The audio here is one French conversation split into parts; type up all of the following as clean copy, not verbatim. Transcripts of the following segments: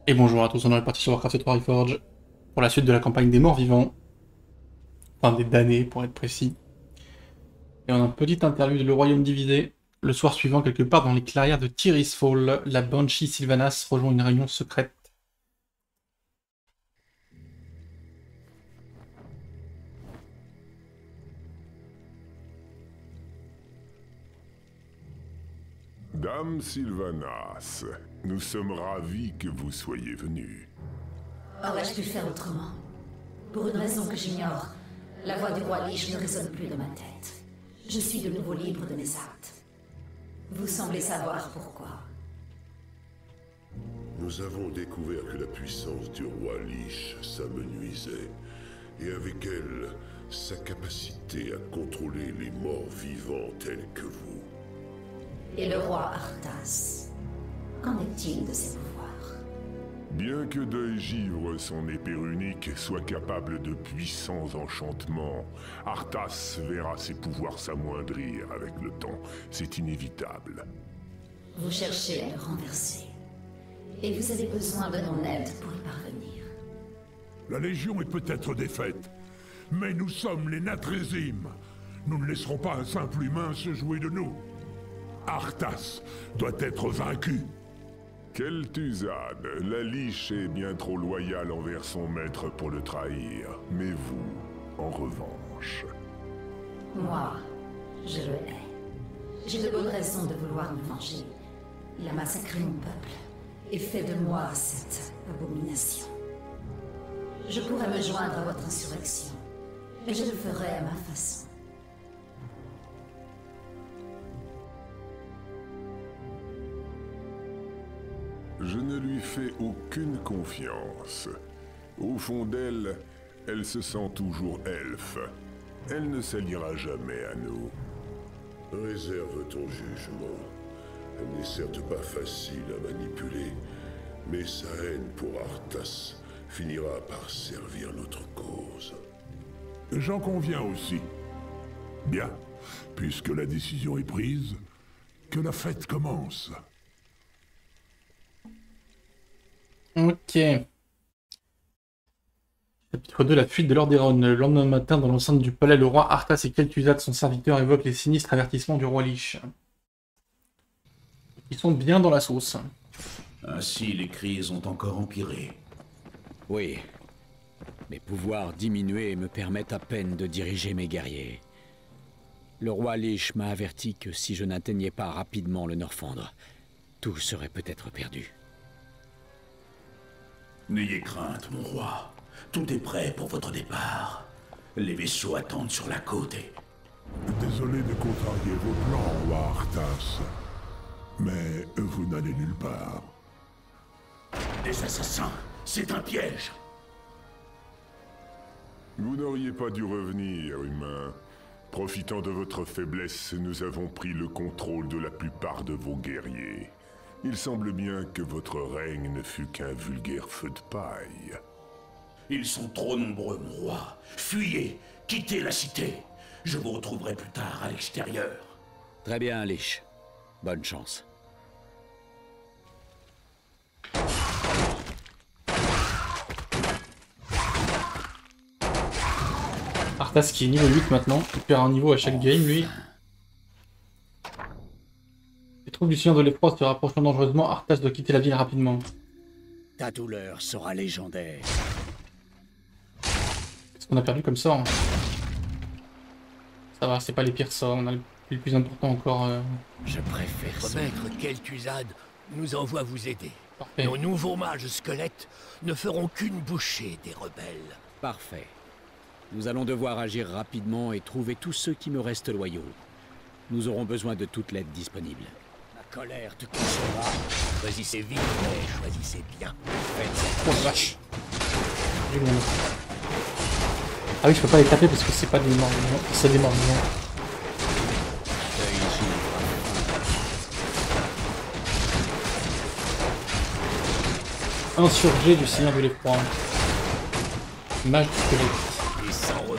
Et bonjour à tous, on est parti sur Warcraft 3 Reforged pour la suite de la campagne des morts vivants, enfin des damnés pour être précis. Et on a un petit interlude de le royaume divisé. Le soir suivant, quelque part dans les clairières de Tirisfal, la Banshee Sylvanas rejoint une réunion secrète. Dame Sylvanas, nous sommes ravis que vous soyez venue. Aurais-je pu faire autrement? Pour une raison que j'ignore, la voix du roi Lich ne résonne plus dans ma tête. Je suis de nouveau libre de mes actes. Vous semblez savoir pourquoi. Nous avons découvert que la puissance du roi Lich s'amenuisait, et avec elle, sa capacité à contrôler les morts vivants tels que vous. Et le roi Arthas, qu'en est-il de ses pouvoirs? Bien que Deuil Givre, son épée runique, soit capable de puissants enchantements, Arthas verra ses pouvoirs s'amoindrir avec le temps. C'est inévitable. Vous cherchez à le renverser. Et vous avez besoin de mon aide pour y parvenir. La Légion est peut-être défaite, mais nous sommes les Natrésim. Nous ne laisserons pas un simple humain se jouer de nous. Arthas doit être vaincu. Kel'Thuzad, la Liche est bien trop loyale envers son maître pour le trahir. Mais vous, en revanche... Moi, je le hais. J'ai de bonnes raisons de vouloir me venger. Il a massacré mon peuple et fait de moi cette abomination. Je pourrais me joindre à votre insurrection, et je le ferai à ma façon. Je ne lui fais aucune confiance. Au fond d'elle, elle se sent toujours elfe. Elle ne s'alliera jamais à nous. Réserve ton jugement. Elle n'est certes pas facile à manipuler, mais sa haine pour Arthas finira par servir notre cause. J'en conviens aussi. Bien, puisque la décision est prise, que la fête commence. Ok. Chapitre 2, la fuite de Lordaeron. Le lendemain matin, dans l'enceinte du palais, le roi Arthas et Kel'Thuzad, son serviteur, évoquent les sinistres avertissements du roi Lich. Ils sont bien dans la sauce. Ainsi, les crises ont encore empiré. Oui. Mes pouvoirs diminués me permettent à peine de diriger mes guerriers. Le roi Lich m'a averti que si je n'atteignais pas rapidement le Norfandre, tout serait peut-être perdu. N'ayez crainte, mon roi. Tout est prêt pour votre départ. Les vaisseaux attendent sur la côte et... Désolé de contrarier vos plans, roi Arthas. Mais vous n'allez nulle part. Des assassins, c'est un piège. Vous n'auriez pas dû revenir, humain. Profitant de votre faiblesse, nous avons pris le contrôle de la plupart de vos guerriers. Il semble bien que votre règne ne fut qu'un vulgaire feu de paille. Ils sont trop nombreux, mon roi. Fuyez, quittez la cité. Je vous retrouverai plus tard à l'extérieur. Très bien, Lich. Bonne chance. Arthas qui est niveau 8 maintenant, il perd un niveau à chaque game lui. Les troupes du Seigneur de l'Effroi se rapprochant dangereusement, Arthas doit quitter la ville rapidement. Ta douleur sera légendaire. Qu'est-ce qu'on a perdu comme ça hein? Ça va, c'est pas les pires sorts, on a le plus important encore. Je préfère Votre ça. maître Kel'Thuzad nous envoie vous aider. Parfait. Nos nouveaux mages squelettes ne feront qu'une bouchée des rebelles. Parfait. Nous allons devoir agir rapidement et trouver tous ceux qui me restent loyaux. Nous aurons besoin de toute l'aide disponible. Ma colère te consumera. Choisissez vite, mais choisissez bien. Oh la vache. J'ai le monde. Ah oui, je peux pas les taper parce que c'est pas des morts vivants, c'est des morts vivants. Insurgé du Seigneur de l'Effroi. Mage squelette. Et sans retour,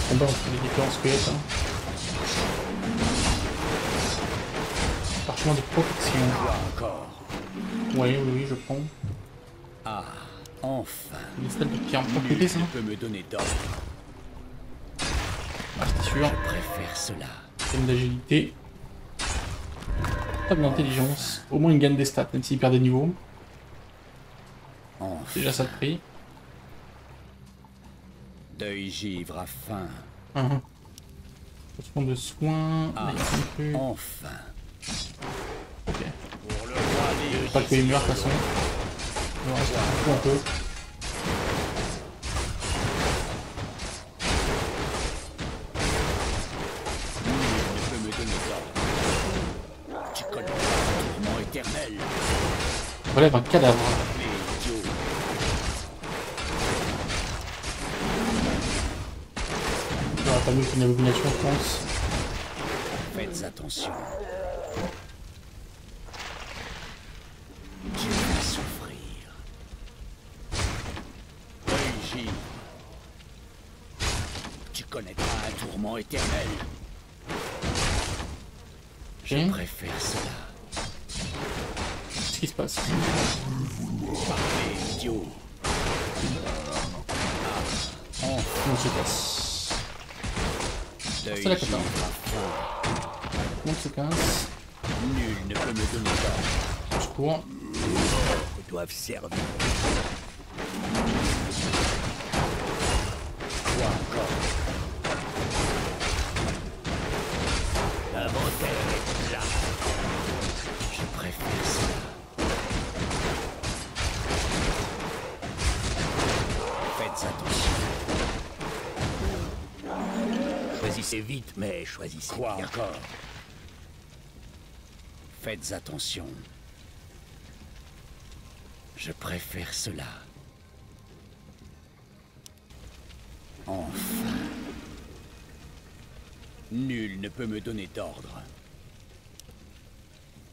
Combat entre les différents squelettes. Hein. Parchemin de protection. Quoi encore? Oui, oui, oui, je prends. Ah, enfin. Une stèle de pierre en Nul propriété, ça. ne peut me donner d'ordre. Ah, c'était sûr. Je préfère cela. Thème d'agilité. Pas d'intelligence. Au moins, il gagne des stats, même s'il perd des niveaux. Enfin. Déjà, ça de prix. Deuil givre à faim. Potion de soins. Ah, Là, il y a plein de trucs. enfin. Ok. Pour le roi des Pas que il meurt, de toute façon. Il reste un peu. Nul ne peut me donner d'ordre. Tu connais le tourment éternel. Relève un cadavre. Les idiots. J'aurais pas mieux qu'une abomination, je pense. Faites attention. Tu vas souffrir. Deuil givre. Tu connaîtras un tourment éternel. Je Ok. préfère cela. Qu'est-ce qui se passe? Parlez, idiot. On se casse. Deuil C'est la givre cata. à faim. On se casse. Nul ne peut me donner d'ordre. Au secours. Ils doivent servir. Quoi encore? L'inventaire est là. Je préfère cela. Faites attention. Choisissez vite, mais choisissez Quoi bien. encore? Faites attention. Je préfère cela. Enfin. Nul ne peut me donner d'ordre.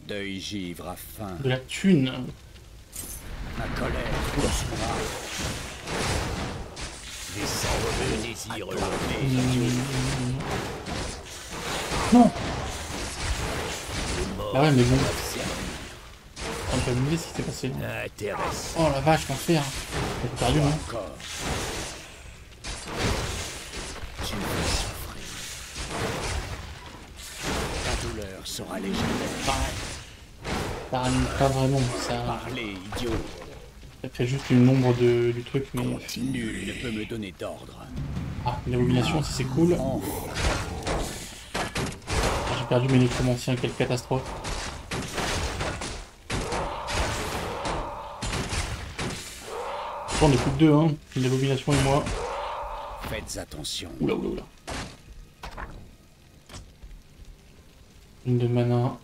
Deuil givre à faim. De la thune. Ma colère poursuivra. Les sans-revenus désirent l'armée. Non. Les morts Ah ouais, mais bon. doivent servir. On peut me dire ce qui s'est passé. Intéressant. Oh la vache, l'enfer. J'ai perdu, hein. Encore. Tu vas souffrir. Ta douleur sera légendaire. Ça ranime pas vraiment. Ça Parlez, idiot. fait juste une ombre du truc, mais. Nul ne peut me donner d'ordre. Ah, une abomination, si c'est cool. J'ai perdu mes nécromanciens, quelle catastrophe. On est plus que deux, hein. Une abomination et moi. Faites attention. Oula, oula, oula. Une de mana.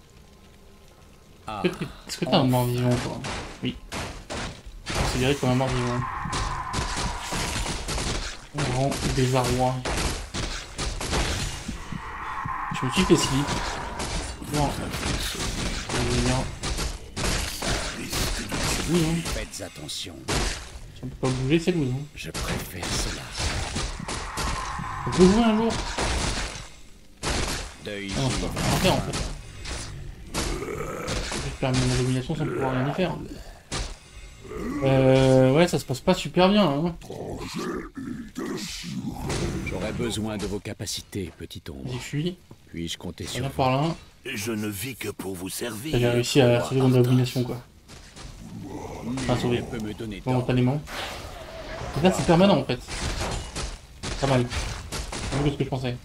Ah, Est-ce que t'as un mort-vivant, toi? Oui. Considéré comme un mort-vivant. Grand désarroi. Je me suis fait slip. Non. C'est lourd, hein. faites attention. Si on peut pas bouger, c'est lourd, hein. Je préfère cela. On peut jouer un jour? Deuil Ah non, je peux givre. rien faire en fait. Je perds mon abomination sans pouvoir rien y faire. Ouais, ça se passe pas super bien, hein. J'aurais besoin de vos capacités, petit ombre. J'y fuis. Puis-je compter sur Rien vous? par là. Je ne vis que pour vous servir. J'ai réussi à sauver mon abomination, quoi. Enfin, Nul sauver. ne peut me donner d'ordre. Momentanément. Et là, c'est permanent en fait. Pas mal. C'est mieux que ce que je pensais.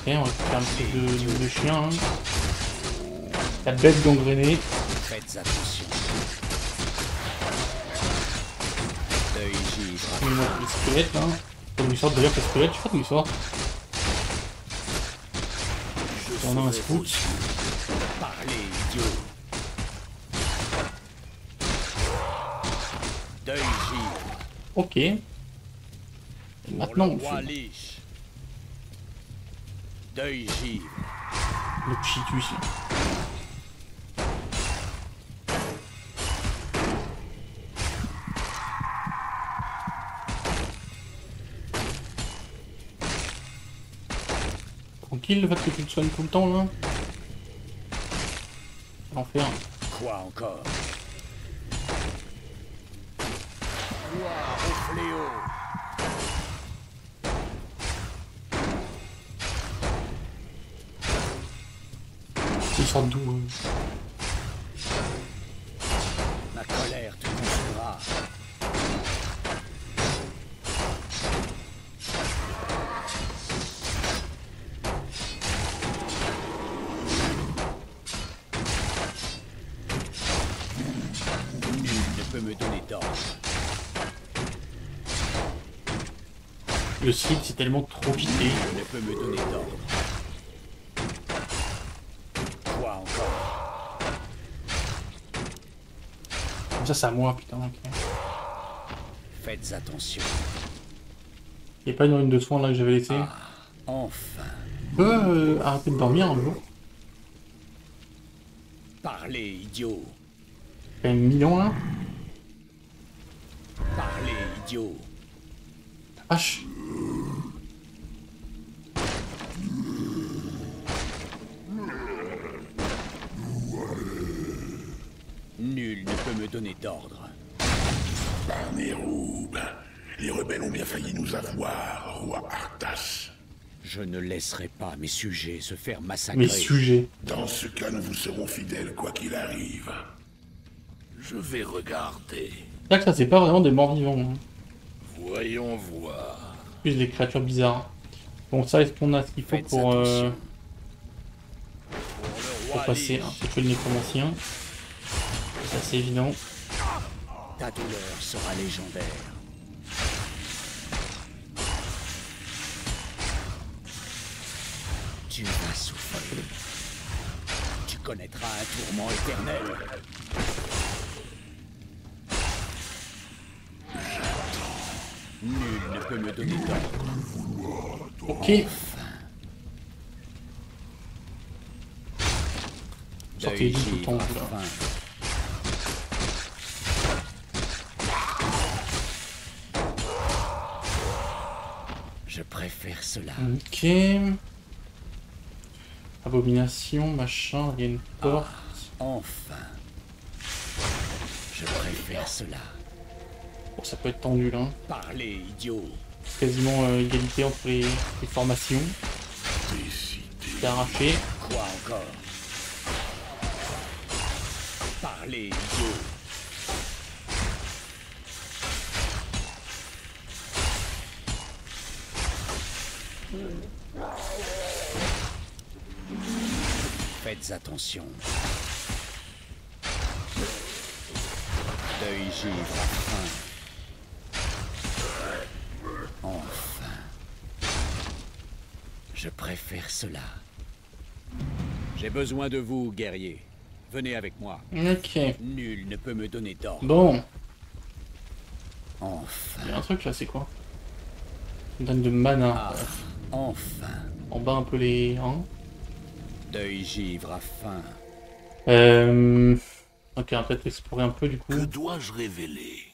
Ok, on va faire un petit peu de chien. Hein. La bête gangrénée. Faites attention. Deuil givre. Il me montre les squelettes là. Faut qu'ils sortent d'ailleurs, les squelettes, je sais pas d'où ils sortent. On a un scout. Parlez, idiot. Deuil givre. Ok. Et maintenant, on Pour le roi fait Lich. Deuil givre. le chitus là. tranquille le fait que tu te soignes tout le temps là. L'enfer. Quoi encore? Gloire au fléau! Ils sortent d'où Ma colère te consumera. Nul ne peut me donner d'ordre. Le slip c'est tellement trop vité. Nul ne peut me donner d'ordre. Quoi encore? Comme ça c'est à moi putain. Ok. Faites attention. Y'a pas une urine de soin là que j'avais laissée. Enfin. Tu peux arrêter de dormir un jour? Parlez, idiot. Quand même 1000 ans là. Parlez, idiot. Vache. Nul ne peut me donner d'ordre. Barnéroub, les rebelles ont bien failli nous avoir, roi Arthas. Je ne laisserai pas mes sujets se faire massacrer. Mes sujets. Dans ce cas, nous vous serons fidèles quoi qu'il arrive. Je vais regarder. C'est là que ça c'est pas vraiment des morts vivants. Hein. Voyons voir. Plus des créatures bizarres. Bon ça est-ce qu'on a ce qu'il faut Faites pour attention. passer un petit peu le nécromancien. Ça c'est évident. Ta douleur sera légendaire. Tu vas souffrir. Tu connaîtras un tourment éternel. Nul ne peut me donner d'ordre. Ok. Sortez vite tout le temps. Là. Je préfère cela. Ok. Abomination, machin, il y a une porte. Enfin. Je préfère cela. Bon, ça peut être tendu là. Parlez, idiot. Quasiment égalité entre les formations. C'est arraché. Quoi encore? Parlez, idiot. Faites attention. Deuil givre à fin. Enfin. Je préfère cela. J'ai besoin de vous, guerrier. Venez avec moi. Ok. Nul ne peut me donner d'ordre. Bon. Enfin. Il y a un truc là, c'est quoi? Ça me donne de mana. Enfin. En bas un peu les... Hein. Deuil givre à fin. Ok, on va peut-être explorer un peu du coup. Que dois-je révéler?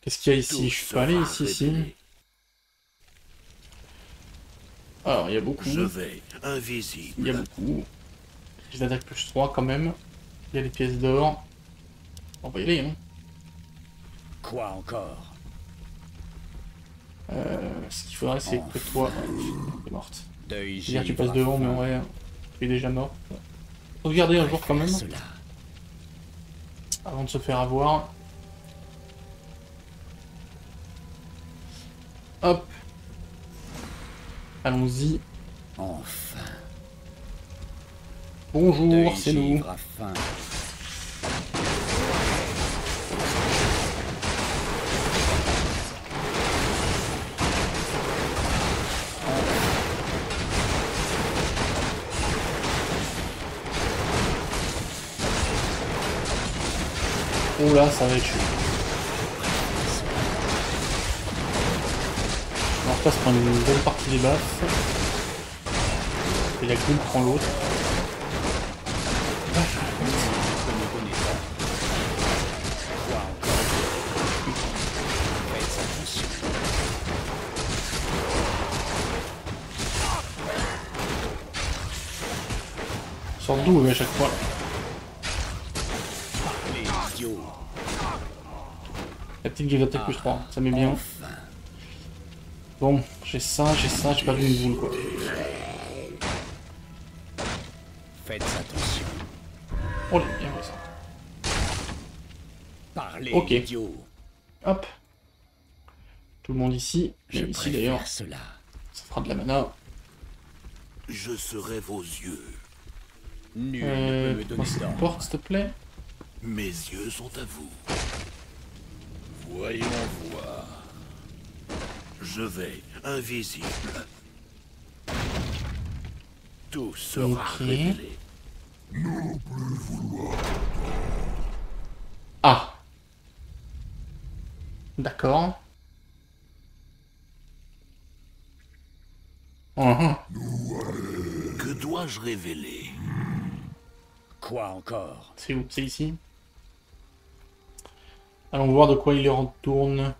Qu'est-ce qu'il y a ici? Je peux aller ici, ici. Alors, il y a beaucoup. Je vais, invisible. Il y a beaucoup. J'ai d'attaque plus 3 quand même. Il y a les pièces d'or. On va y aller, hein. Quoi encore? Ce qu'il faudrait, c'est que toi... t'es morte. Deuil C'est-à-dire givre tu passes à devant, mais fin. en vrai, tu es déjà mort. Regardez un jour quand même, Cela. avant de se faire avoir. Hop. Allons-y. Enfin. Bonjour, Deuil c'est nous. givre à fin. Oh là, ça va être chaud. On repasse prendre une bonne partie des baffes. Et la goutte prend l'autre. Sort d'où à chaque fois? Parlez, idiot. La petite give attack plus 3, ça met bien. Bon, j'ai ça, j'ai pas vu une boule quoi. Faites attention. Oh là, bien joué ça. Parlez, Ok. idiot. Hop. Tout le monde ici. Je Et ici d'ailleurs, préfère cela. ça fera de la mana. Je serai vos yeux. Nul ne peut me Comment donner ça d'ordre. porte s'il te plaît? Mes yeux sont à vous. Voyons voir. Je vais invisible. Tout sera Ok. révélé. Ah. D'accord. Uhum. Que dois-je révéler? Quoi encore? C'est où? C'est ici. Allons voir de quoi il leur retourne.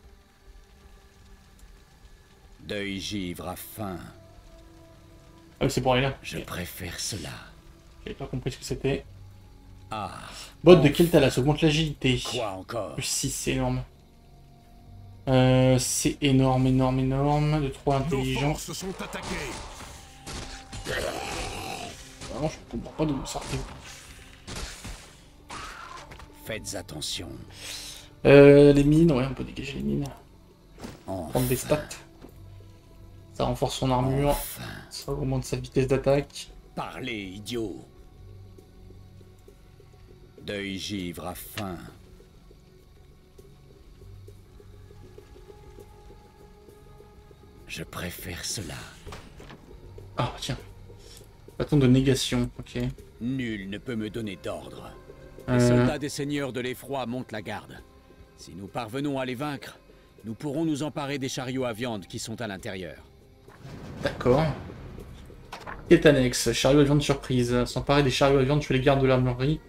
Deuil givre à faim. Ah oui, c'est pour aller là. Je préfère cela. J'avais pas compris ce que c'était. Ah. Botte de Keltalas augmente l'agilité. Quoi encore? Plus 6, c'est énorme. C'est énorme. De 3 Nos intelligents. forces sont attaquées. Vraiment, je comprends pas d'où vous sortez. Faites attention. Les mines, ouais, on peut dégager les mines. Prendre des Enfin. stats. Ça renforce son armure. Enfin. Ça augmente sa vitesse d'attaque. Parlez, idiot. Deuil givre à faim. Je préfère cela. Ah, tiens. Bâton de négation, ok. Nul ne peut me donner d'ordre. Les Euh, soldats des seigneurs de l'effroi montent la garde. Si nous parvenons à les vaincre, nous pourrons nous emparer des chariots à viande qui sont à l'intérieur. D'accord. Quête annexe, chariot à viande surprise. S'emparer des chariots à viande tuer les gardes de l'armurerie.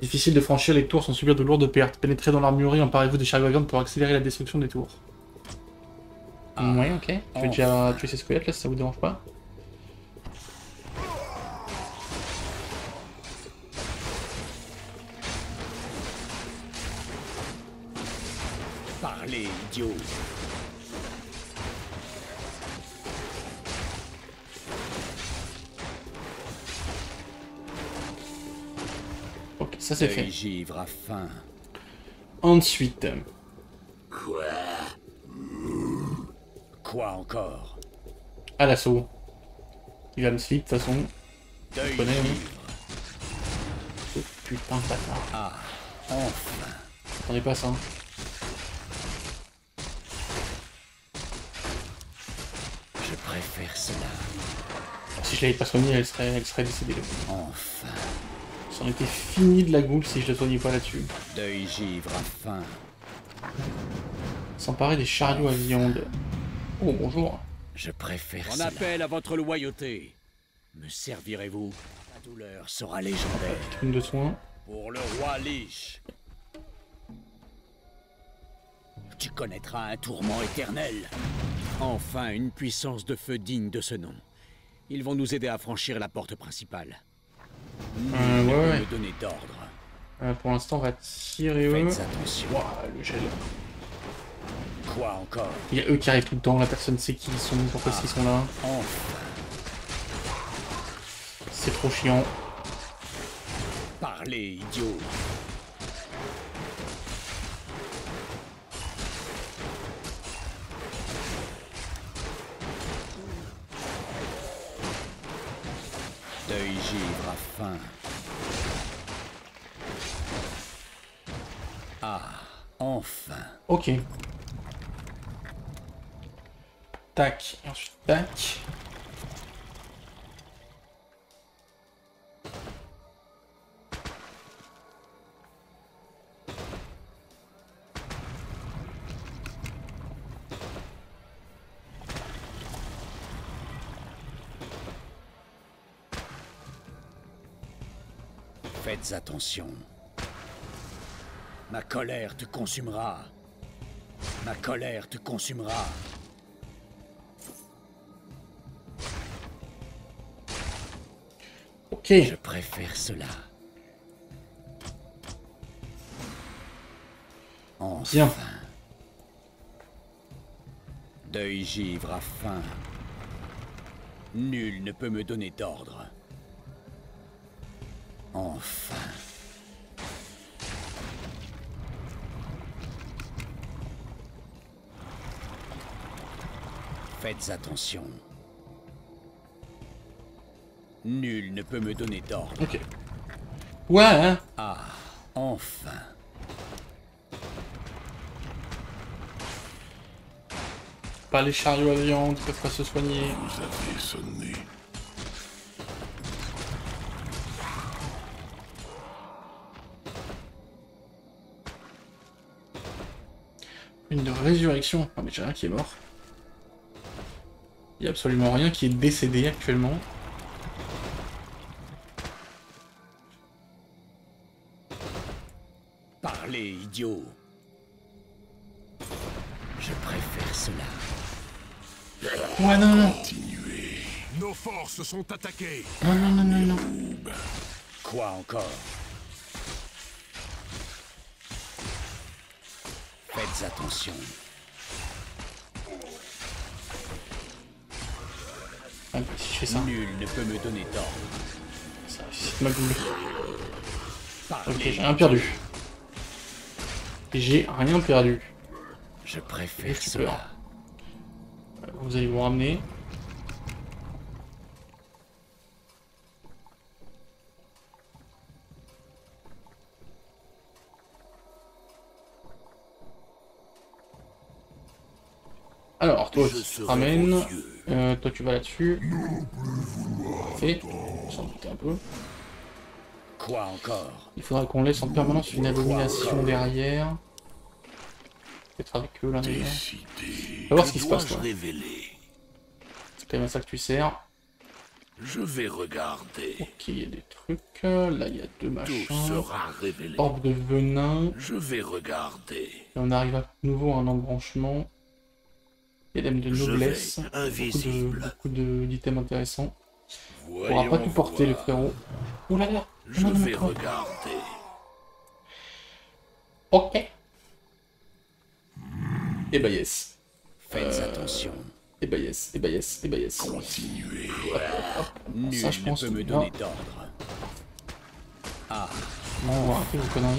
Difficile de franchir les tours sans subir de lourdes pertes. Pénétrez dans l'armurerie, emparez-vous des chariots à viande pour accélérer la destruction des tours. Ouais, ok. Je vais déjà tuer ces squelettes là si ça vous dérange pas. Parlez, idiot. Ok, ça c'est Deuil fait. givre à faim. Ensuite, Quoi encore? à l'assaut. Il va me slip de toute façon. Deuil connais, oui. givre. Oh, putain de bâtard. Ah, enfin. J'attendais pas ça. Je préfère cela. Si je l'avais pas soignée, elle serait décédée. Enfin. C'en était fini de la goule si je la soignais pas là-dessus. Deuil givre à faim. S'emparer des chariots à viande. Oh, bonjour. Je préfère On cela. appelle à votre loyauté. Me servirez-vous? La douleur sera légendaire. Une de soins. Pour le roi Lich. Tu connaîtras un tourment éternel. Enfin, une puissance de feu digne de ce nom. Ils vont nous aider à franchir la porte principale. Nul ne peut ouais. me donner d'ordre. Pour l'instant, on va tirer eux. Faites attention. Ouah, le gel. Quoi encore? Il y a eux qui arrivent tout le temps, la personne sait qui ils sont, pourquoi ils sont là. Enfin. C'est trop chiant. Parlez, idiot. Deuil givre à faim. Ah, enfin. Ok. Tac, et ensuite tac. Faites attention. Ma colère te consumera. Ma colère te consumera. Ok. Je préfère cela. Bien. Enfin. Deuil givre à faim. Nul ne peut me donner d'ordre. Enfin. Faites attention. Nul ne peut me donner d'ordre. Ok. Ouais, hein. Ah, enfin. Pas les chariots à viande, ils peuvent pas se soigner. Vous avez sonné. Une résurrection. Ah mais j'ai rien qui est mort. Il y a absolument rien qui est décédé actuellement. Parlez, idiot. Je préfère cela. Ouais, non, non. Continuez. Nos forces sont attaquées. Non, non, non, non, non. Quoi encore? Faites attention. Ah, si je fais ça, Nul ne peut me donner d'ordre. ça ressuscite ma boule. Parlez. Ok, j'ai rien perdu. J'ai rien perdu. Je préfère J'ai cela. peur. Vous allez vous ramener. Alors, toi, Je tu te serai ramènes. vos yeux. Toi, tu vas là-dessus. Parfait. On s'en doutait un peu. Quoi encore? Il faudra qu'on laisse en permanence une abomination derrière. Peut-être avec eux, là, d'ailleurs. Décidez. On va voir ce qui Que se passe, dois-je toi. révéler? C'est quand même à ça que tu sers. Je vais regarder. Ok, il y a des trucs. Là, il y a deux Tout machins. sera révélé. Orbe de venin. Je vais regarder. Et on arrive à nouveau à un embranchement. Diadème de Je noblesse. vais, invisible. Beaucoup d'items intéressants. On pourra Voyons pas tout porter, le voir. frérot. Ouh là là. Je Non, non, non, vais non. regarder. Ok. Et bah yes. Faites attention. Et bah yes. Et bah yes. Et bah yes. Continuez. Nul Ça, je ne pense peut que me là- donner d'ordre. Ah, Non, on va arrêter vos conneries.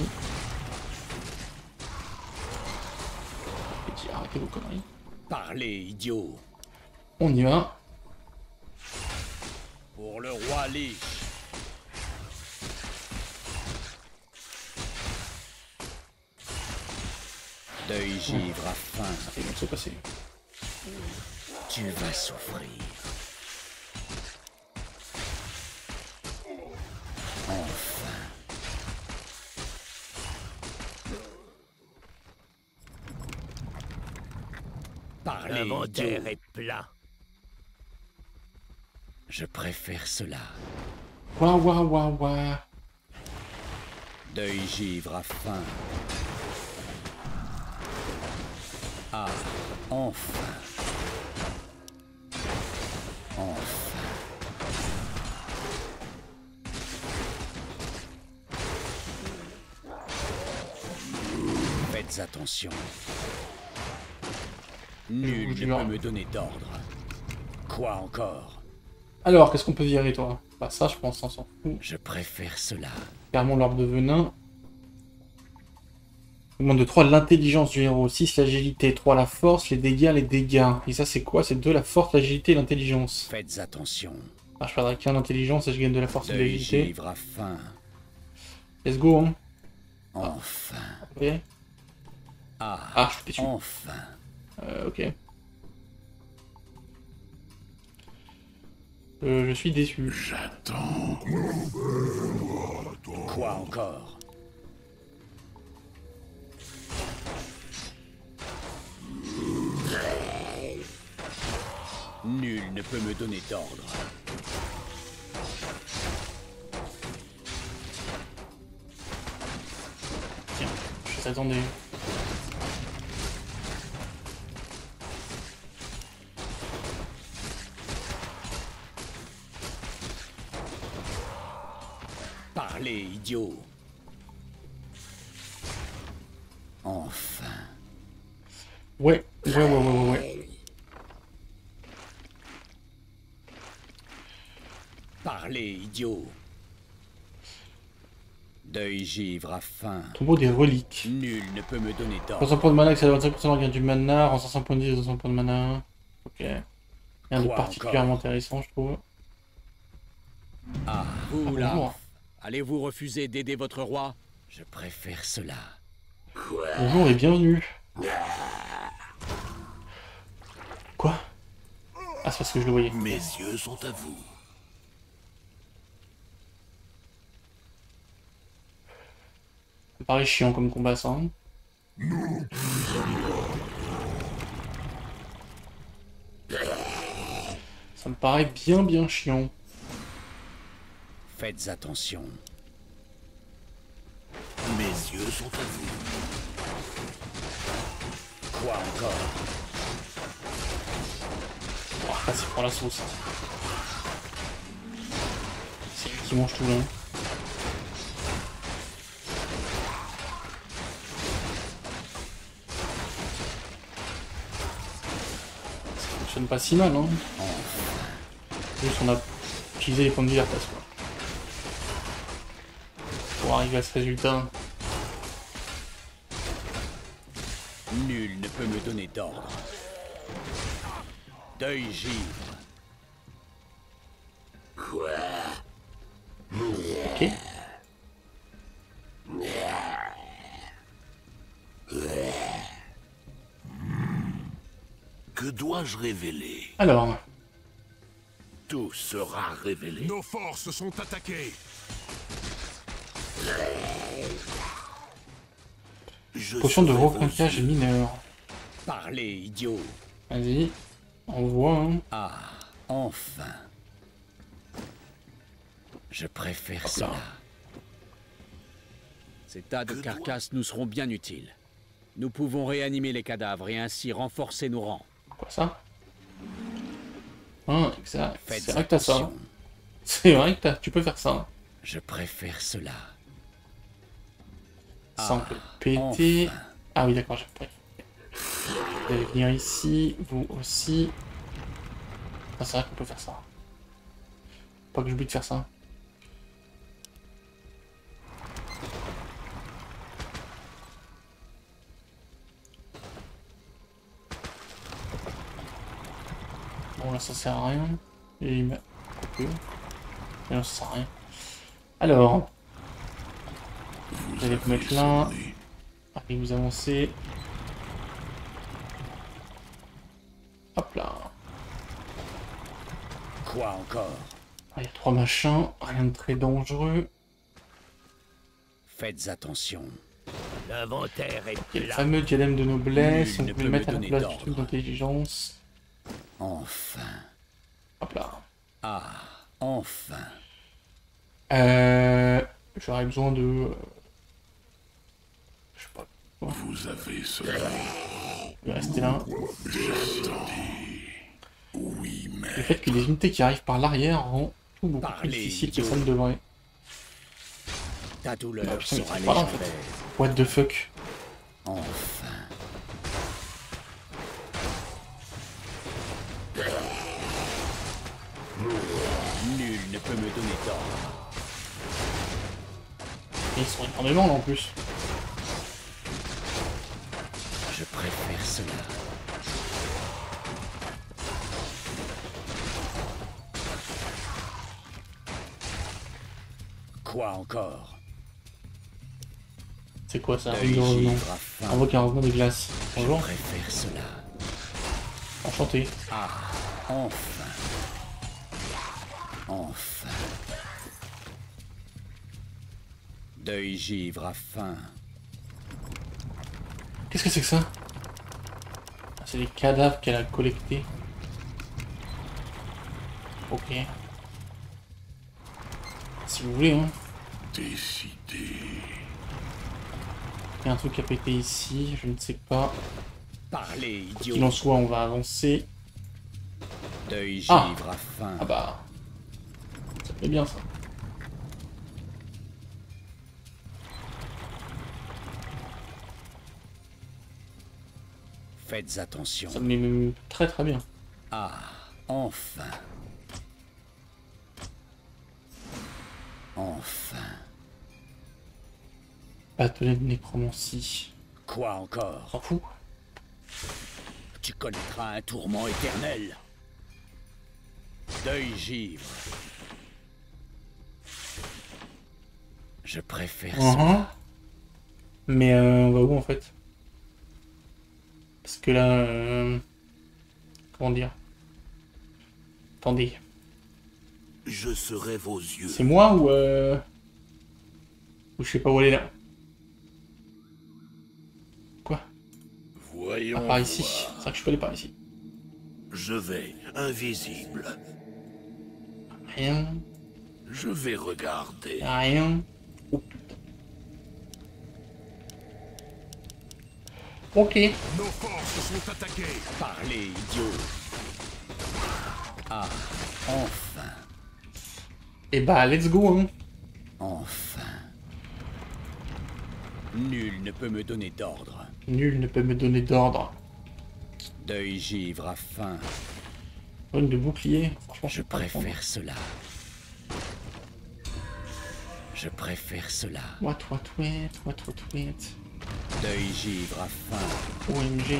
Et dis, arrêtez vos conneries. parlez, idiot. On y va. Pour le roi Lich. Deuil givre à faim. Ça vient de se passer. Tu vas souffrir. Enfin. Parlez, L'inventaire idiot. est plein. Je préfère cela. Ouah, ouah, ouah, ouah. Deuil givre à faim. Ah, enfin. Enfin. Faites attention. Nul vous ne jure. peut me donner d'ordre. Quoi encore? Alors, qu'est-ce qu'on peut virer, toi? Bah ça, je pense, on s'en fout. Je préfère cela. Clairement, l'orbe de venin. On demande de 3 l'intelligence du héros, 6 l'agilité, 3 la force, les dégâts. Et ça, c'est quoi? C'est 2 la force, l'agilité et l'intelligence. Faites attention. Ah, je perdrai qu'un l'intelligence et je gagne de la force et de Deuil l'agilité. givre à faim. Let's go, hein. Enfin. Ok. Ah, Ah, je suis déçu. enfin. Ok. Je suis déçu. J'attends. Quoi encore? Nul ne peut me donner d'ordre. Tiens, je t'attendais. Parlez, idiot. Enfin. Ouais. Parlez, idiot. Deuil givre à faim. Tombeau des reliques. Nul ne peut me donner d'ordre. 300 points de mana, accès à 25% gain du mana, rend 500 points de vie, 200 points de mana. Ok. Rien de Quoi particulièrement encore intéressant, je trouve. Ah, vous là. bonjour. Allez-vous refuser d'aider votre roi? Je préfère cela. Bonjour et bienvenue. Quoi? Ah, c'est parce que je le voyais. Mes yeux sont à vous. Ça paraît chiant comme combat, ça. Hein. Ça me paraît bien chiant. Faites attention. Mes yeux sont à vous. Quoi encore? Ah, c'est pour la sauce. C'est lui qui mange tout là. Ça fonctionne pas si mal, hein. Juste on a utilisé les points de vie à la place, quoi. Pour arriver à ce résultat. Nul ne peut me donner d'ordre. Deuil givre. Ok. Que dois-je révéler? Alors, Tout sera révélé. Nos forces sont attaquées. Je potion de serai vos reconquage yeux. mineur. Parlez, idiot. Vas-y, on voit, hein. Ah, enfin. Je préfère cela. Ces tas de carcasses nous seront bien utiles. Nous pouvons réanimer les cadavres et ainsi renforcer nos rangs. Quoi ça? Ah, exact. Faites C'est vrai que t'as ça. attention. C'est vrai que tu peux faire ça. Je préfère cela. Ça on peut péter. enfin. Ah oui, d'accord, j'ai compris. Vous allez venir ici, vous aussi. Ah, c'est vrai qu'on peut faire ça. Pas que j'oublie de faire ça. Bon, là, ça sert à rien. Et il m'a... Et non, ça sert à rien. Alors... Vous allez vous mettre là. Allez, vous avancez. Hop là. Quoi encore? Ah, il y a 3 machins, rien de très dangereux. Faites attention. L'inventaire est Il y a le plat. fameux diadème de noblesse, Nul on ne peut peut le me mettre à la donner place du d'ordre. truc d'intelligence. Enfin. Hop là. Ah, enfin. J'aurais besoin de... je sais pas. Vous avez cela. Je vais rester là. Oui, mais Le fait que les unités qui arrivent par l'arrière rend tout beaucoup plus Parlez, difficile que idiot. ça ne devrait. Ta douleur Ah, putain, mais sera c'est pas là, en fait. légendaire. What the fuck? Enfin. Nul ne peut me donner d'ordre. Et ils sont énormément là en plus. Je préfère cela. Quoi encore? C'est quoi ça? Deuil Une de revenant. givre à faim. Invoque un revenant de glace. Je Bonjour. préfère cela. Enchanté. Ah, enfin. Enfin. Deuil givre à faim. Qu'est-ce que c'est que ça? Ah, c'est les cadavres qu'elle a collectés. Ok. Si vous voulez, hein. décidé. Il y a un truc à péter ici, je ne sais pas. Parlez, Qu'il en idiot. soit, on va avancer. Deuil Ah. givre à faim. Ah bah... ça fait bien ça. Faites attention. Ça me met même très très bien. Ah, enfin. Enfin. Bâtonnet de nécromancie. Quoi encore? S'en fout. Tu connaîtras un tourment éternel. Deuil givre. Je préfère ça. Mais on va où en fait? Parce que là... Comment dire? Attendez. Je serai vos yeux. C'est moi ou je sais pas où elle est là. Quoi? Voyons. Ah, par ici. C'est vrai que je peux aller par ici. Je vais, invisible. Rien. Je vais regarder. Rien. Oh putain. Ok. Nos forces sont attaquées. Parlez, idiot. Ah, enfin. Et bah, let's go, hein. Enfin. Nul ne peut me donner d'ordre. Nul ne peut me donner d'ordre. Deuil givre à faim. Une de bouclier. Franchement, Je peux pas le prendre. préfère cela. Je préfère cela. What, wait. Deuil givre à faim. OMG.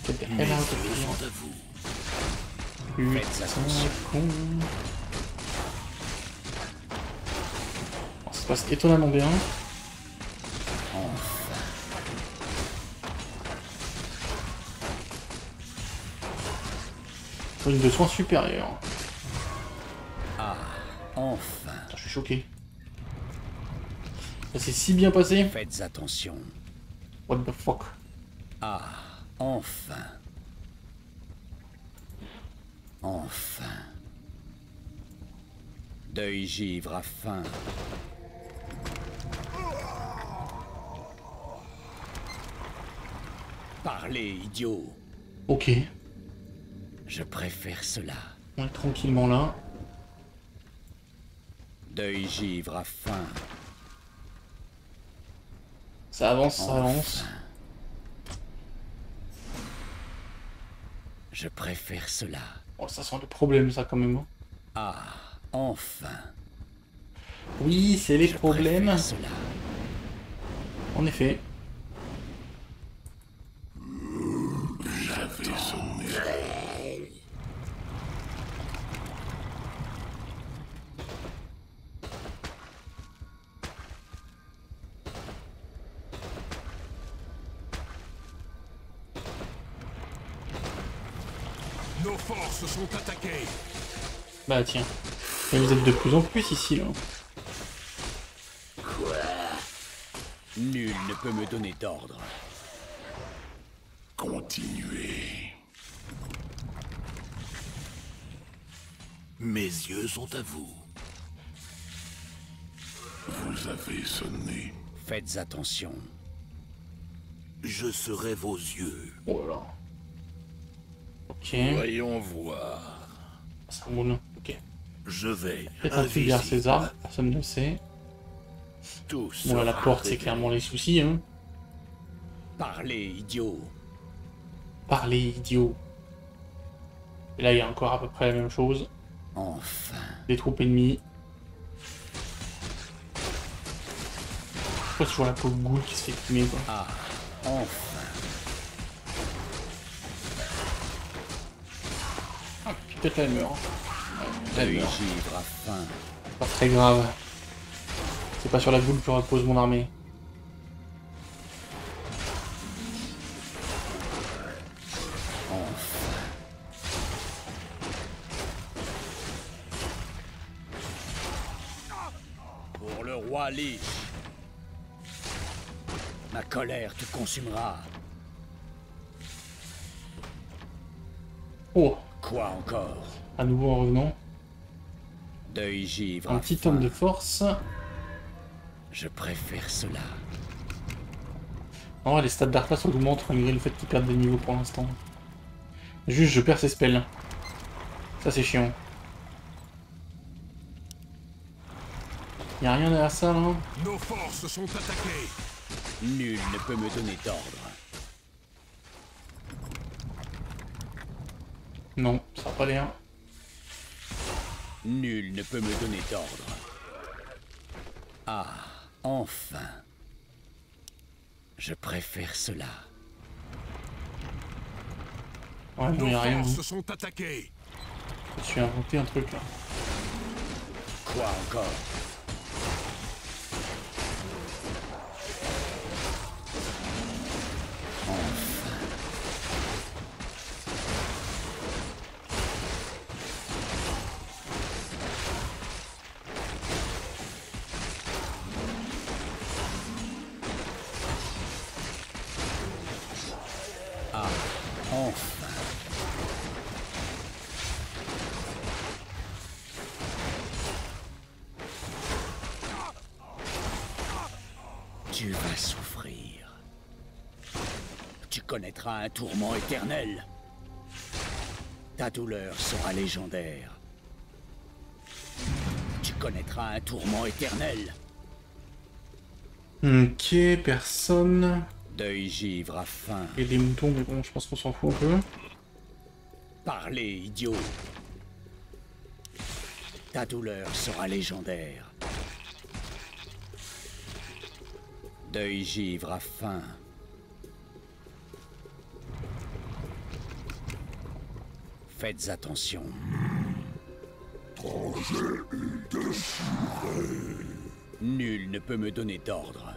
Get the hell out of Ils here. sont à vous. Faites attention. Con. Bon, ça se passe étonnamment bien. Une de soins supérieure. Ah, enfin. Putain, je suis choqué. Ça s'est si bien passé. Faites attention. What the fuck. Ah, enfin. Enfin. Deuil givre à faim. Parlez, idiot. Ok. Je préfère cela. On est tranquillement là. Deuil givre à faim. Ça avance, ça avance. Je préfère cela. Oh, ça sent le problème, ça, quand même. Ah, enfin. Oui, c'est les Je problèmes. préfère cela. En effet. J'avais sonné. Nos forces sont attaquées. Bah tiens. Et vous êtes de plus en plus ici, là. Nul ne peut me donner d'ordre. Continuez. Mes yeux sont à vous. Vous avez sonné. Faites attention. Je serai vos yeux. Oh là là. Ok. Voyons voir. Ça roule. Ok. Je vais, Peut-être un truc vers César. Personne ne le sait. Tous. Bon, là, la porte, c'est clairement les soucis, hein. Parlez, idiot. Parlez, idiot. Et là, il y a encore à peu près la même chose. Enfin. Des troupes ennemies. Pourquoi c'est toujours la pauvre goule qui se fait fumer, quoi. Ah, enfin. Ah, peut-être là, elle meurt. Elle Deuil meurt. givre à faim. Pas très grave. C'est pas sur la goule que repose mon armée. Pour le roi Lich. Ma colère te consumera. Oh, Quoi encore? à nouveau en revenant. Deuil givre Un à petit faim. homme de force. Je préfère cela. En vrai, les stats d'Arthas augmentent malgré le fait qu'ils perdent des niveaux pour l'instant. Juste, je perds ses spells. Ça, c'est chiant. Y'a rien derrière ça, là? Nos forces sont attaquées. Nul ne peut me donner d'ordre. Non, ça va pas l'air. Nul ne peut me donner d'ordre. Ah, enfin. Je préfère cela. Ouais, non, Nos y a rien. forces sont attaquées. Je me suis inventé un truc là. Quoi encore? Ah, enfin. Tu vas souffrir. Tu connaîtras un tourment éternel. Ta douleur sera légendaire. Tu connaîtras un tourment éternel. Ok, personne. Deuil givre à faim. Et des moutons, mais bon, je pense qu'on s'en fout un peu. Parlez, idiot. Ta douleur sera légendaire. Deuil givre à faim. Faites attention. Nul ne peut me donner d'ordre.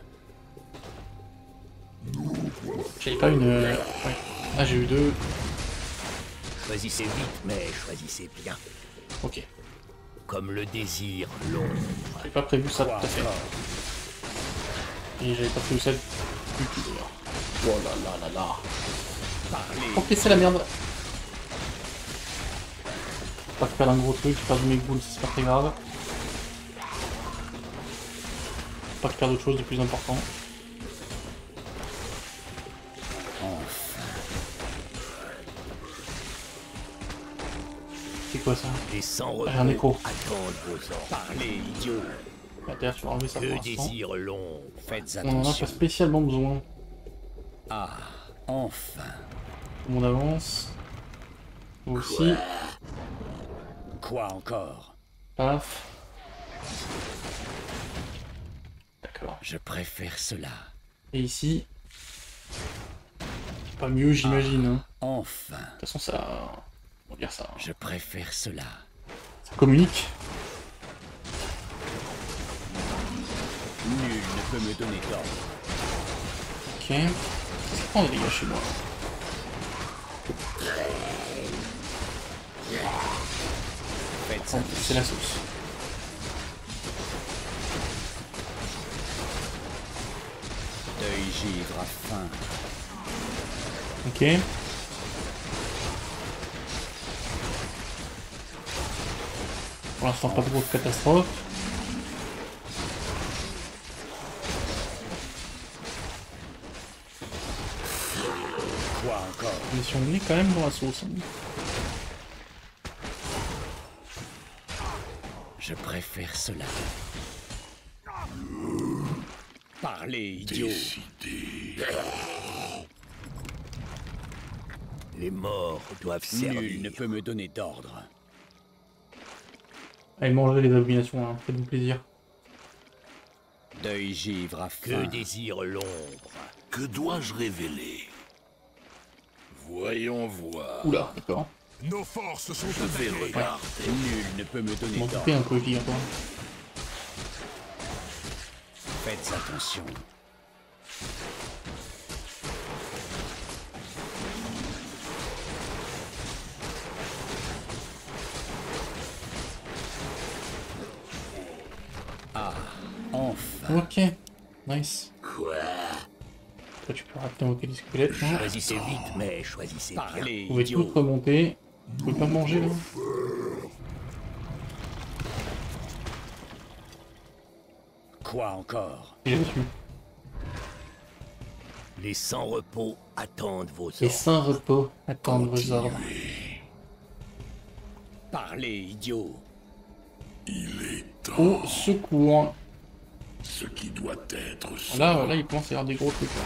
J'avais pas une... Ouais. Ah, j'ai eu deux. Choisissez vite, mais choisissez bien. Ok. Comme le désir long. J'avais pas prévu ça tout à fait. Et j'avais pas prévu ça du tout d'ailleurs. Oh là là là là. Ok, c'est la merde. Pas faire un gros truc, faire du mec-boule, c'est pas très grave. Pas faire d'autre chose de plus important. C'est quoi ça? Les sans Un écho. attendent vos ordres. Parlez, idiot. D'ailleurs, tu vas enlever ça pour Que l'instant. désir long. Faites On en a pas attention. spécialement besoin. Ah, enfin. On avance. Vous aussi. Quoi encore? Paf. D'accord. Je préfère cela. Et ici. Pas mieux, j'imagine. Hein. Enfin. De toute façon, ça. On va dire ça. Je préfère cela. Ça communique. Nul ne peut me donner d'ordre. Ok. Ça prend des dégâts chez moi. Faites Oh, attention. c'est la sauce. Deuil givre à faim. Ok. Pour l'instant, pas de grosse catastrophe. Quoi encore? Mais si on est quand même dans la sauce. Hein. Je préfère cela. Parlez, idiot. Les morts doivent servir. Nul ne peut me donner d'ordre. Allez, mangez les abominations, hein. Faites-vous plaisir. Deuil givre à Que faim. désire l'ombre. Que dois-je révéler? Voyons voir. Oula, d'accord. Nos forces sont Je vais attaquées. regarder. Nul ne peut me donner M'en d'ordre. couper un peu, figure-toi. Faites attention. Ah, enfin. Ok. Nice. Quoi? Toi, tu peux rater invoquer des squelettes. Hein. Choisissez vite, mais choisissez bien. Parlez, Vous pouvez tout idiot. remonter. Vous pouvez pas manger là. Quoi encore? J'ai dessus. Les sans-repos attendent vos Les ordres. saints repos attendent vos ordres. Parlez, idiot. Au secours. Ce qui doit être... Là, il commence à y avoir des gros trucs. Là.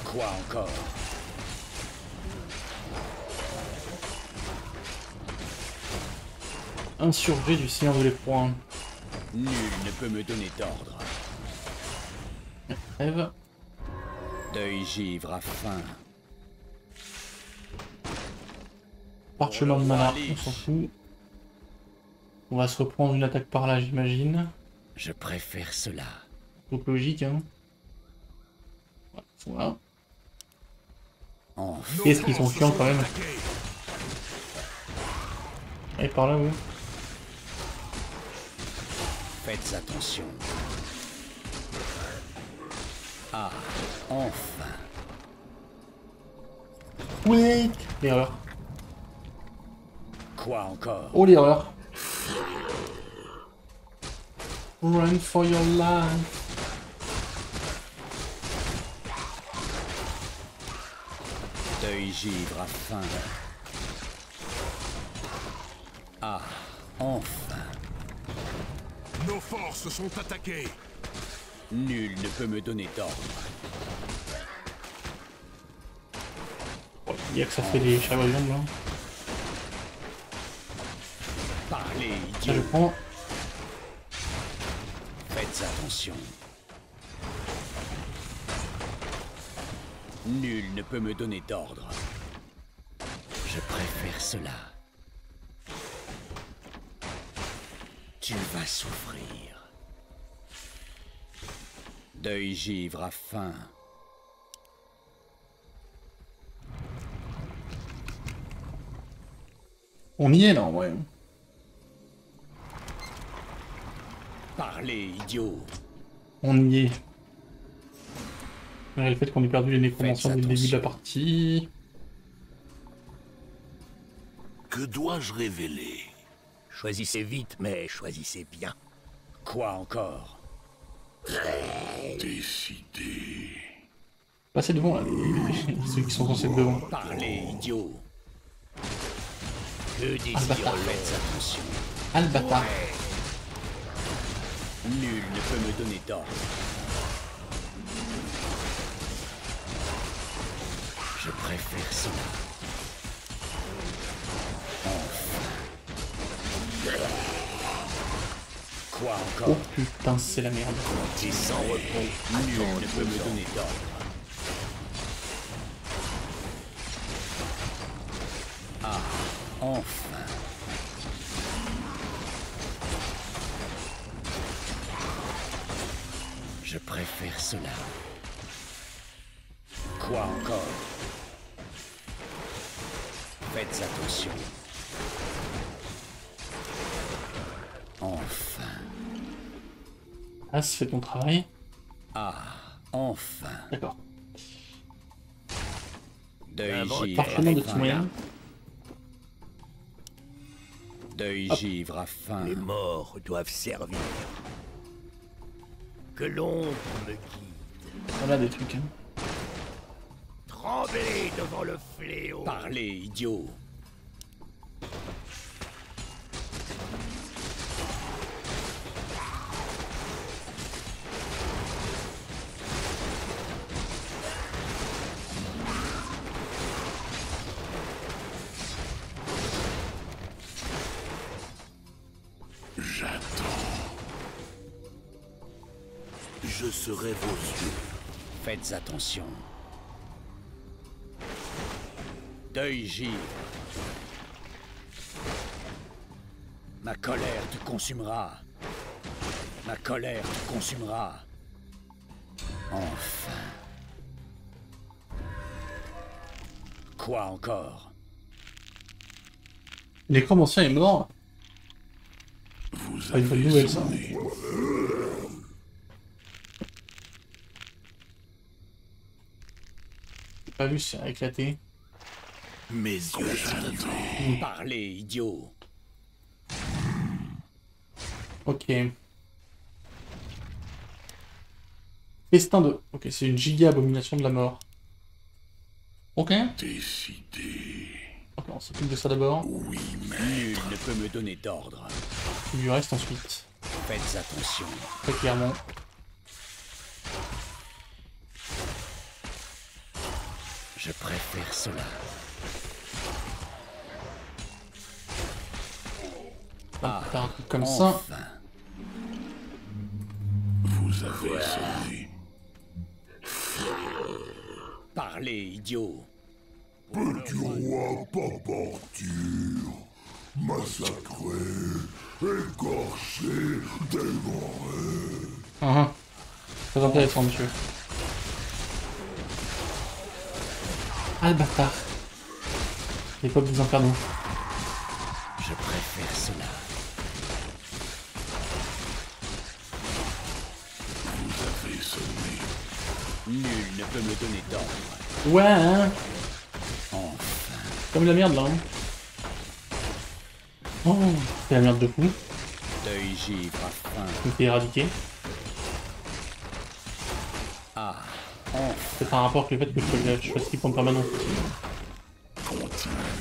Quoi encore? Insurgé du Seigneur de l'Effroi. Nul ne peut me donner d'ordre. Rêve. Deuil givre à faim. Parchemin de mana, on s'en fout. On va se reprendre une attaque par là, j'imagine. Je préfère cela. Donc logique, hein. Voilà. Enfin. Qu'est-ce qu'ils sont chiants quand même. Allez, par là, oui. Faites attention. Ah, enfin. Oui. L'erreur. Quoi encore? Oh, l'erreur. Run for your life. Deuil givre à faim. Ah, enfin. Nos forces sont attaquées. Nul ne peut me donner d'ordre. Oh, il y a que ça fait des chavaillons là. Parlez, Ça, je idiot. prends. Faites attention. Nul ne peut me donner d'ordre. Je préfère cela. Tu vas souffrir. Deuil givre à faim. On y est là, ouais. Parlez, idiot. On y est. Malgré le fait qu'on ait perdu les nécromanciens dès le début de la partie. Que dois-je révéler? Choisissez vite, mais choisissez bien. Quoi encore? Décidé. Passez devant là, ceux qui sont censés être devant. Parlez, idiot. Que désirez bâtard. Faites attention. Ah le bâtard. Nul ne peut me donner d'ordre. Je préfère cela. Quoi Oh encore? putain, c'est la merde. et sans repos. Nul ne peut me donner d'ordre. Ah, enfin. Je préfère cela. Quoi encore? Faites attention. Enfin. Ah, c'est ton travail. Ah, enfin. D'accord. Deuil givre Parchemin de à faim. Timoyen. Deuil givre à faim. Les morts doivent servir. Que l'ombre me guide. Voilà des trucs. Hein. Tremblez devant le fléau. Parlez, idiot. Je serai vos yeux. Faites attention. Deuil givre. Ma colère te consumera. Ma colère te consumera. Enfin. Quoi encore? Le nécromancien est mort. Vous Pas une bonne avez nouvelle ça. sonné. J'ai pas vu, ça a éclaté. Mes yeux sont Parlez, idiot. Ok. Festin de... Ok, c'est une giga abomination de la mort. Ok. Décidé. Ok, on s'occupe de ça d'abord. Oui, Nul ne peut me donner d'ordre. Il lui reste ensuite. Faites attention. Très clairement. Je préfère cela. On va faire un truc comme ça. Enfin. vous avez sonné. Parlez, idiot. Petit roi pas partir. Massacré, écorché, dévoré. Ah, très intéressant, monsieur. Ah, le bâtard. Les peuples des infernaux. Je préfère cela. Vous avez sonné. Nul ne peut me donner d'ordre. Ouais, hein. Enfin. Comme la merde, là. Hein. Oh, c'est la merde de fou. Deuil givre à faim. Je me fais éradiquer. Ah. Enfin. C'est un rapport avec le fait que je fasse skip en permanence.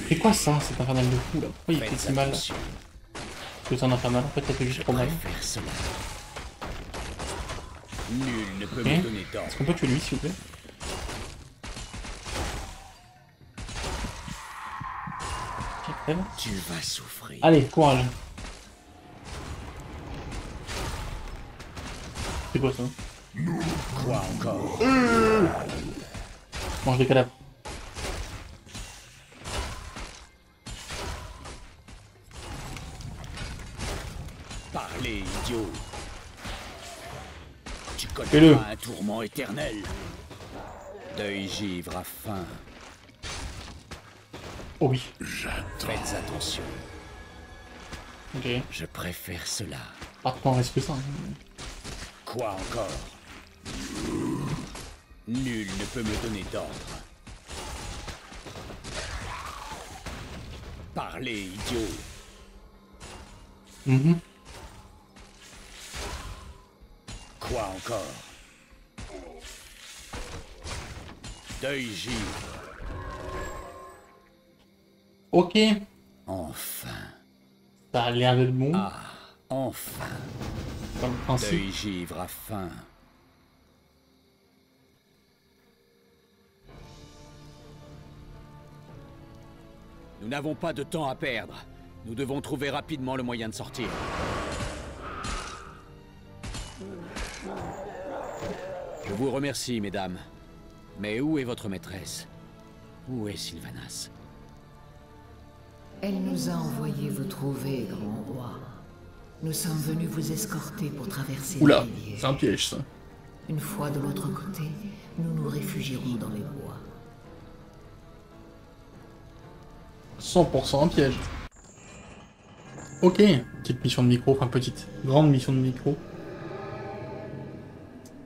C'est quoi ça, cet infernal de fou, là? Pourquoi il fait si mal? Parce que c'est un infernal, en fait, ça fait juste trop mal. Préfère cela. Nul ne peut Ok. me donner d'ordre. Est-ce qu'on peut tuer lui, s'il vous plaît? Ok, crève. Tu vas souffrir. Allez, courage. C'est quoi ça? Quoi encore? Mange des cadavres. Parlez, idiot. Tu Fais-le. connais un tourment éternel. Deuil givre à faim. Oh oui. Faites attention. Ok. Je préfère cela. Pas tant reste que ça. Hein. Quoi encore? Nul ne peut me donner d'ordre. Parlez, idiot. Mhm. Quoi encore? Deuil givre. Ok. Enfin. Ça a l'air d'être bon. Ah, enfin. Dans le principe. Deuil givre à faim. Nous n'avons pas de temps à perdre. Nous devons trouver rapidement le moyen de sortir. Je vous remercie, mesdames. Mais où est votre maîtresse? Où est Sylvanas? Elle nous a envoyé vous trouver, grand roi. Nous sommes venus vous escorter pour traverser Oula, la rivière. c'est un piège ça. Une fois de l'autre côté, nous nous réfugierons dans les bois. 100% un piège. Ok, petite mission de micro, enfin petite, grande mission de micro.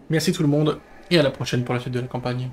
Merci tout le monde, et à la prochaine pour la suite de la campagne.